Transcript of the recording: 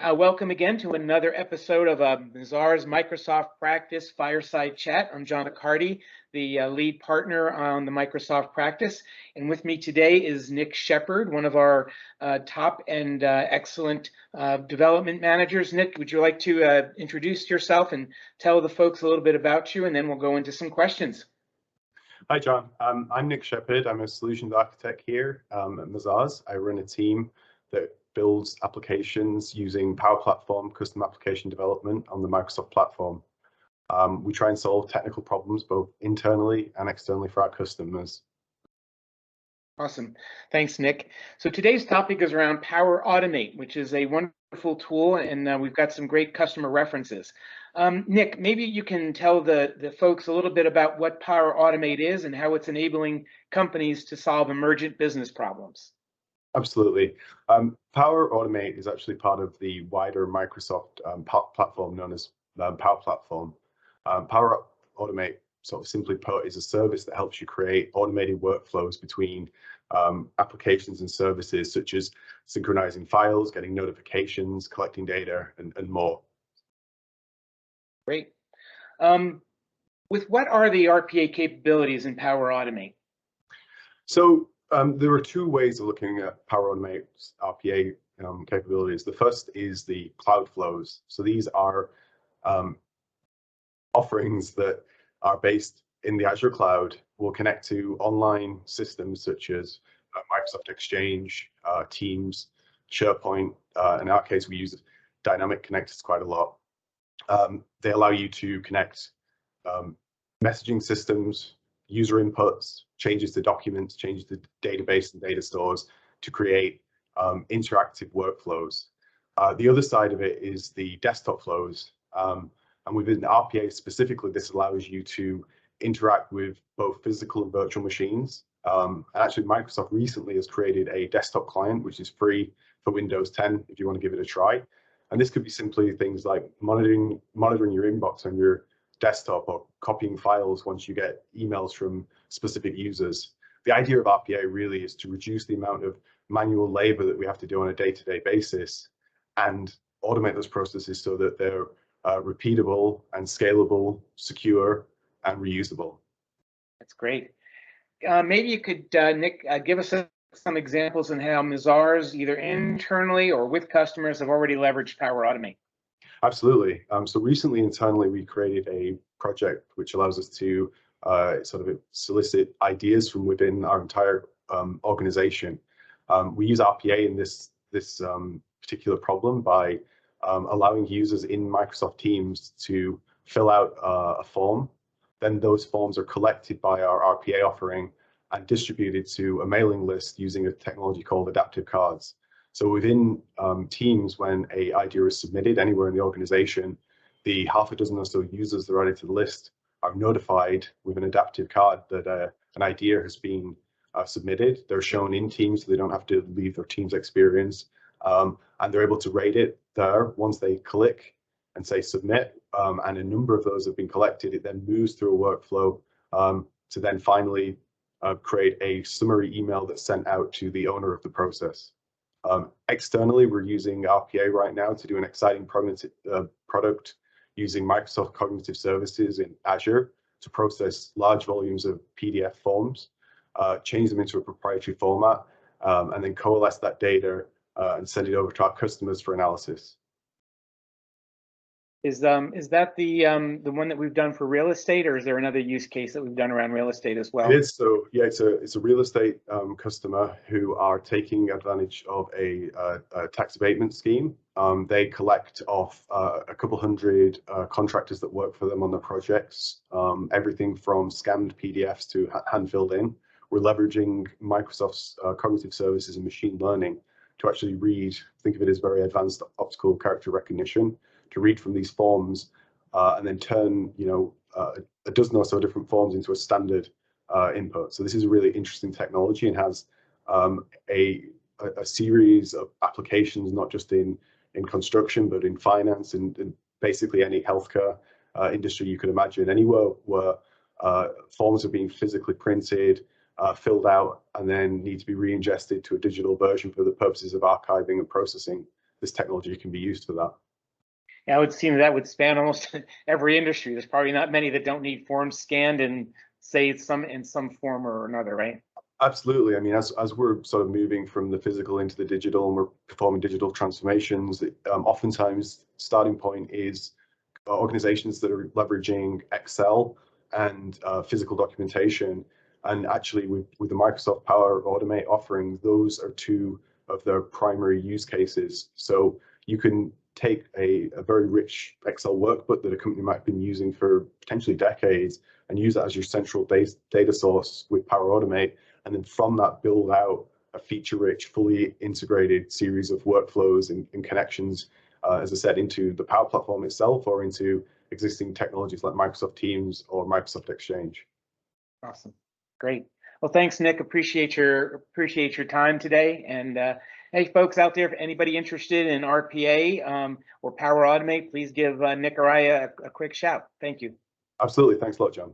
Welcome again to another episode of Mazars Microsoft Practice Fireside Chat. I'm John Accardi, the lead partner on the Microsoft practice. And with me today is Nick Shepard, one of our top and excellent development managers. Nick, would you like to introduce yourself and tell the folks a little bit about you, and then we'll go into some questions. Hi, John. I'm Nick Shepard. I'm a solutions architect here at Mazars. I run a team that builds applications using Power Platform custom application development on the Microsoft platform. We try and solve technical problems both internally and externally for our customers. Awesome. Thanks, Nick. So today's topic is around Power Automate, which is a wonderful tool, and we've got some great customer references. Nick, maybe you can tell the folks a little bit about what Power Automate is and how it's enabling companies to solve emergent business problems. Absolutely. Power Automate is actually part of the wider Microsoft platform known as Power Platform. Power Automate, sort of simply put, is a service that helps you create automated workflows between applications and services, such as synchronizing files, getting notifications, collecting data, and more. Great. With what are the RPA capabilities in Power Automate? So there are two ways of looking at Power Automate's RPA capabilities. The first is the cloud flows. So these are offerings that are based in the Azure cloud, will connect to online systems such as Microsoft Exchange, Teams, SharePoint. In our case, we use dynamic connectors quite a lot. They allow you to connect messaging systems, user inputs, changes to documents, changes to database and data stores to create interactive workflows. The other side of it is the desktop flows. And within RPA specifically, this allows you to interact with both physical and virtual machines. And actually, Microsoft recently has created a desktop client, which is free for Windows 10 if you want to give it a try. And this could be simply things like monitoring your inbox on your desktop or copying files once you get emails from specific users. The idea of RPA really is to reduce the amount of manual labor that we have to do on a day-to-day basis and automate those processes so that they're repeatable and scalable, secure, and reusable. That's great. Maybe you could, Nick, give us some examples on how Mazars, either internally or with customers, have already leveraged Power Automate. Absolutely. So recently, internally, we created a project which allows us to sort of solicit ideas from within our entire organization. We use RPA in this particular problem by allowing users in Microsoft Teams to fill out a form. Then those forms are collected by our RPA offering and distributed to a mailing list using a technology called adaptive cards. So within Teams, when an idea is submitted anywhere in the organization, the half a dozen or so users that are added to the list are notified with an adaptive card that an idea has been submitted. They're shown in Teams, so they don't have to leave their Teams experience. And they're able to rate it there. Once they click and say submit, and a number of those have been collected, it then moves through a workflow to then finally create a summary email that's sent out to the owner of the process. Externally, we're using RPA right now to do an exciting product using Microsoft Cognitive Services in Azure to process large volumes of PDF forms, change them into a proprietary format, and then coalesce that data and send it over to our customers for analysis. Is that the one that we've done for real estate, or is there another use case that we've done around real estate as well? It is. So yeah, it's a real estate customer who are taking advantage of a tax abatement scheme. They collect off a couple hundred contractors that work for them on the projects, everything from scanned PDFs to hand filled in. We're leveraging Microsoft's cognitive services and machine learning to actually read, think of it as very advanced optical character recognition, to read from these forms and then turn, a dozen or so different forms into a standard input. So this is a really interesting technology and has a series of applications, not just in construction, but in finance and basically any healthcare industry you could imagine. Anywhere where forms are being physically printed, filled out, and then need to be re-ingested to a digital version for the purposes of archiving and processing. this technology can be used for that. Yeah, it would seem that would span almost every industry. There's probably not many that don't need forms scanned and say in some form or another, right? Absolutely. I mean, as we're sort of moving from the physical into the digital and we're performing digital transformations, oftentimes starting point is organizations that are leveraging Excel and physical documentation. And actually, with the Microsoft Power Automate offering, those are two of their primary use cases. So you can take a very rich Excel workbook that a company might have been using for potentially decades and use that as your central base data source with Power Automate, and then from that build out a feature-rich, fully integrated series of workflows and connections, as I said, into the Power Platform itself or into existing technologies like Microsoft Teams or Microsoft Exchange. Awesome, great. Well, thanks, Nick. Appreciate your time today. And hey, folks out there, if anybody interested in RPA or Power Automate, please give Nick or I a quick shout. Thank you. Absolutely. Thanks a lot, John.